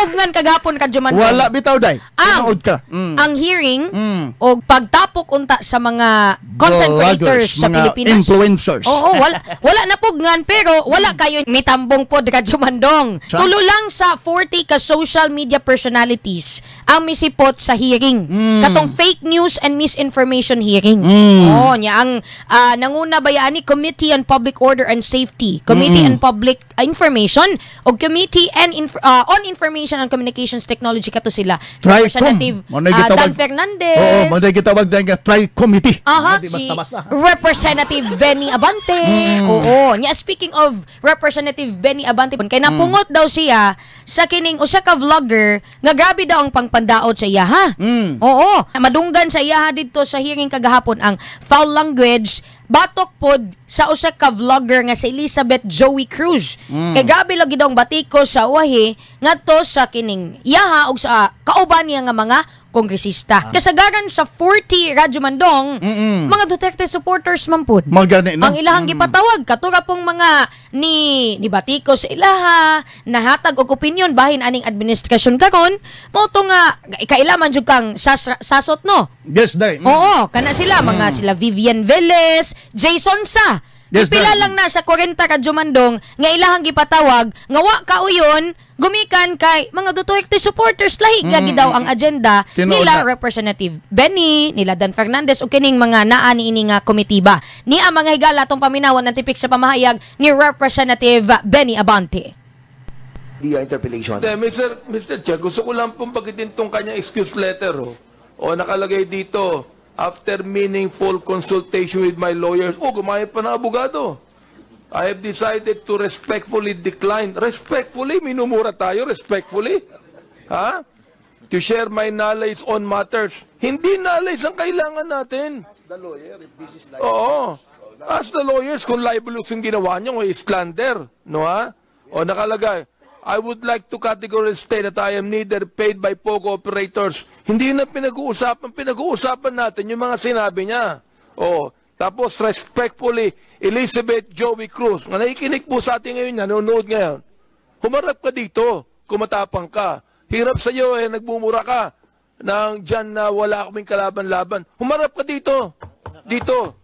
napugnan kagapon ka Jumandong. Wala bitaw day. Tinood ka. Ang hearing o pagtapok unta sa mga content creators sa mga Pilipinas. Influencers. Oo, wala napugnan pero wala kayo mitambong pod ka Jumandong. Tulo lang sa 40 ka social media personalities ang misipot sa hearing. Katong fake news and misinformation hearing. Oh, nya ang nanguna bayani Committee on Public Order and Safety, Committee on Public Information o Committee on Information and Communications Technology kato sila. Representative Dan Fernandez. Oo, mo day gitawag day nga Tri-Committee. Si Representative Benny Abante. Oo, nya speaking of Representative Benny Abante, kay napungot daw siya sa kining usa ka vlogger nga grabe daw ang pangpandaot sa iya ha. Oo, madunggan sa iya didto sa hearing kagahapon ang foul language batok pod sa usa ka vlogger nga si Elizabeth Joey Cruz. Kay gabi lagi daw batiko sa uwahi ngadto sa kining iyaha og sa kauban niya nga mga kongresista. Kasagaran sa 40 Radyo Mandong, mga Duterte supporters man pod. Magani na. Ang ilahang gipatawag katura pong mga ni batiko sa ilaha, nahatag og opinion bahin aning administrasyon karon, mao to nga kailaman jud kang sasot no. Yes, day. Oo, kana sila mga sila Vivian Velez, Jason Sa. Yes, pila lang na sa 40 ka Jumandong nga ilahang gipatawag nga wa kauyon gumikan kay mga Duterte supporters lahi gagi daw ang agenda nila Representative Benny, nila Dan Fernandez o kining mga naa niini nga komitiba. Ni ang mga higala tong paminawan ng tipik sa pamahayag ni Representative Benny Abante. Interpellation. Mr. Chair, gusto ko lang pong bagitin tong kanya excuse letter. O nakalagay dito, after meaningful consultation with my lawyers, gumaya pa ng abogado. I have decided to respectfully decline. Respectfully? Minumura tayo, respectfully? Ha? To share my knowledge on matters. Hindi knowledge ang kailangan natin. Ask the lawyer if this is libel. Oo. Ask the lawyers kung libelous yung ginawa nyo o slander. No ha? O nakalagay, I would like to categorically state that I am neither paid by POGO operators. Hindi na pinag-uusapan. Pinag-uusapan natin yung mga sinabi niya. O, tapos respectfully, Elizabeth Joey Cruz, nga nakikinig po sa atin ngayon, nanonood ngayon. Humarap ka dito, kumatapang ka. Hirap sa iyo, nagbumura ka nang dyan na wala kaming kalaban-laban. Humarap ka dito. Dito.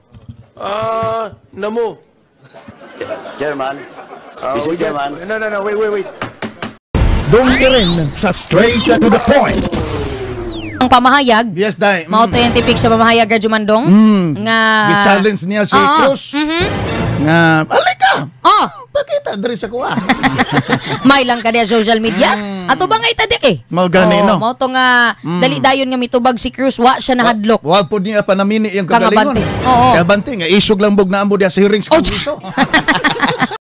Namo. Chairman. Mr. Chairman. No, wait. Doon ka rin sa straight to the point. Ang pamahayag. Yes, day. Mao to yung tipik sa pamahayag Radyo Mandong. Nga gi-challenge niya si Cruz. Nga, alika. Pakita diri sa kuha. May lang ka diya social media. Ato ba nga itadik eh? Mao gani no. Mao to nga dali dayon nga mitubag si Cruz wa siya nahadlok. Wa pud niya panamini yung kagalingon. Oo. Kaya Abante nga isog lang bug na amo diya sa hearing sa Kongreso.